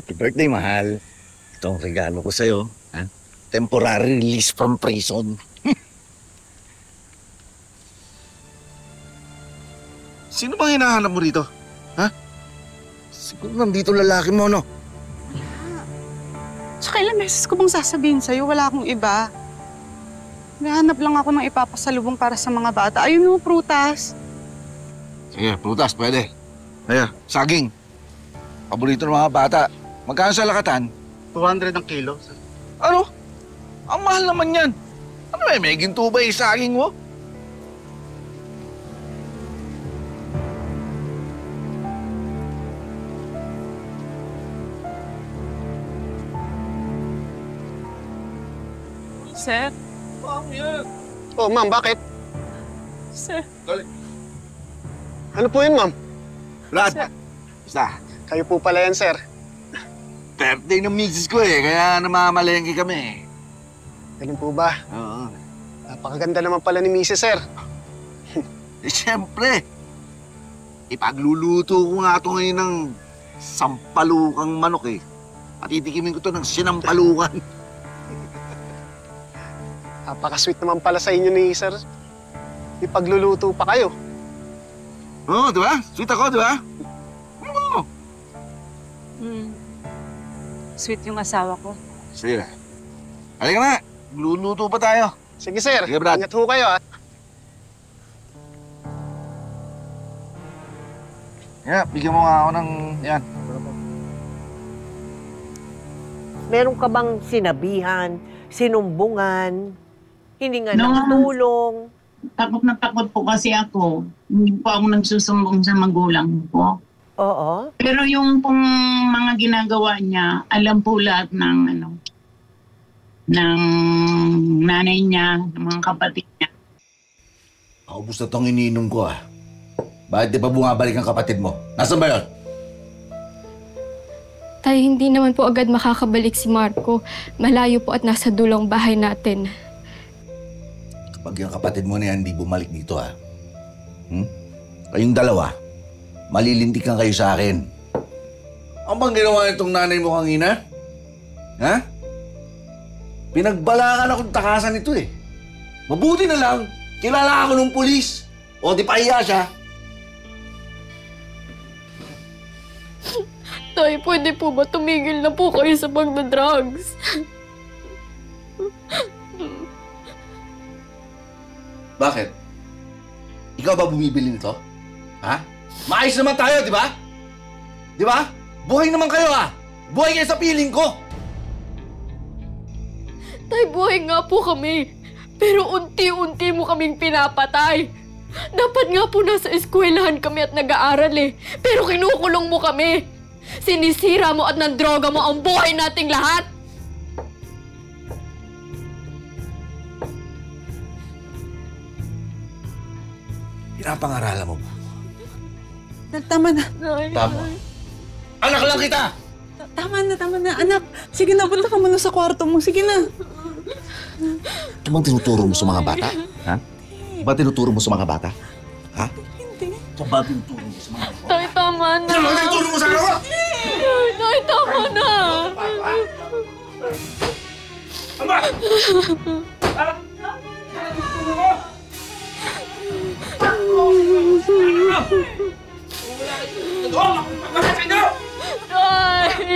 Happy birthday, mahal. Ito ang regalo ko sa'yo. Ha? Temporary release from prison. Sino bang hinahanap mo rito? Ha? Siguro nandito lalaki mo, no? Tsaka ilang beses ko bang sasabihin sa'yo, wala akong iba. Nahanap lang ako ng ipapasalubong para sa mga bata. Ayun mo, prutas. Sige, prutas, pwede. Ayan, saging. Paborito ng mga bata. Magkano sa lakatan? 200 ang kilo. Ano? Ang mahal naman yan. Ano may ginto ba yung saging mo? Sir? Oh, ma'am, bakit? Sir? Ano po yun, ma'am? Brad, Sir. basta. Kayo po pala yan, sir. Birthday ng misis ko kaya namamalengke kami. Ganun po ba? Oo. Napakaganda naman pala ni Mrs. Sir. Siyempre. Ipagluluto ko nga ito ngayon ng sampalukang manok Patitikimin ko ito ng sinampalukan. Napaka-sweet naman pala sa inyo ni Sir. Ipagluluto pa kayo. Oo, di ba? Sweet ako, di ba? Oo. Sweet yung asawa ko. Sige. Halika na. Luluto pa tayo. Sige, sir. Sige, Brad. Ingat ho kayo, ha? Bigyan mo nga ako ng yan. Meron ka bang sinabihan, sinumbungan, hininga ng No. tulong? Takot na takot po kasi ako. Hindi po ako nagsusumbong sa magulang ko. Oo. Pero yung pong mga ginagawa niya, alam po lahat ng ng nanay niya, ng mga kapatid niya. Naubos na itong iniinom ko Bakit di pa bumabalik ang kapatid mo? Nasaan ba yun? Tay, hindi naman po agad makakabalik si Marco. Malayo po at nasa dulong bahay natin. Kapag yung kapatid mo na yan, di bumalik dito Kayong dalawa, malilintikan kayo sa akin. Ang bang ginawa nitong nanay mo kanina? Ha? Pinagbalakan akong takasan ito Mabuti na lang, kilala ako ng pulis. O di pahiya siya. Tay, pwede po ba tumigil na po kayo sa pagdadrugs? Bakit? Ikaw ba bumibili nito? Ha? Maayos naman tayo, di ba? Di ba? Buhay naman kayo Buhay kayo sa piling ko! Tay, buhay nga po kami. Pero unti-unti mo kaming pinapatay. Dapat nga po nasa eskwelahan kami at nag-aaral Pero kinukulong mo kami. Sinisira mo at nandroga mo ang buhay nating lahat. Pinapangaralan mo ba? Tama na. Tama. Anak lang kita! Tama na. Anak, sige na, punta ka muna sa kwarto mo. Sige na. Ito bang tinuturo mo sa mga bata? Ha? Ba tinuturo mo sa mga bata? Ha? Hindi. Ito ba tinuturo mo sa mga bata? Tay, tama na. Ano ba tinuturo mo sa akin? Tay, tama na.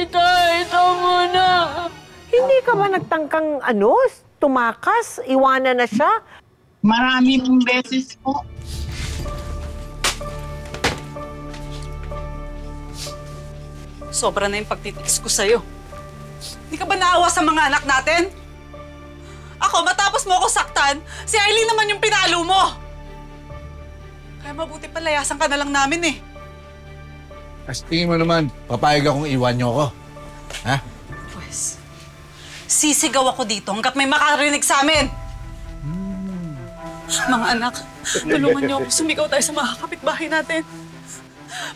Tay, tama na. Hindi ka ba nagtangkang tumakas, iwanan na siya? Maraming beses po. Sobra na yung pagtitiis ko sa'yo. Hindi ka ba naawa sa mga anak natin? Ako, matapos mo ako saktan, si Eileen naman yung pinalo mo. Kaya mabuti palayasan ka na lang namin As tingin mo naman, papayag akong iwan niyo ako. Ha? Pwes, sisigaw ako dito hanggat may makarinig sa amin. Mga anak, tulungan niyo ako. Sumigaw tayo sa mga kapitbahay natin.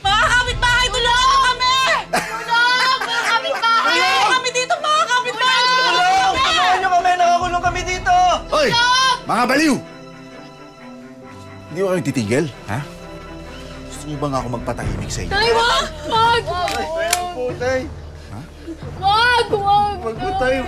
Mga kapitbahay, tulungan niyo kami! Tulong! Mga kapitbahay! Tulungan kami dito, mga kapitbahay! Tulungan niyo kami! Nakakulong kami dito! Hoy! Mga baliw! Hindi ko kayo titigil, ha? Gusto niyo bang ako magpatahimik sa inyo? Tay, wag! Wag! Putay! Ha? Wag! Wag! Wag mo tayo.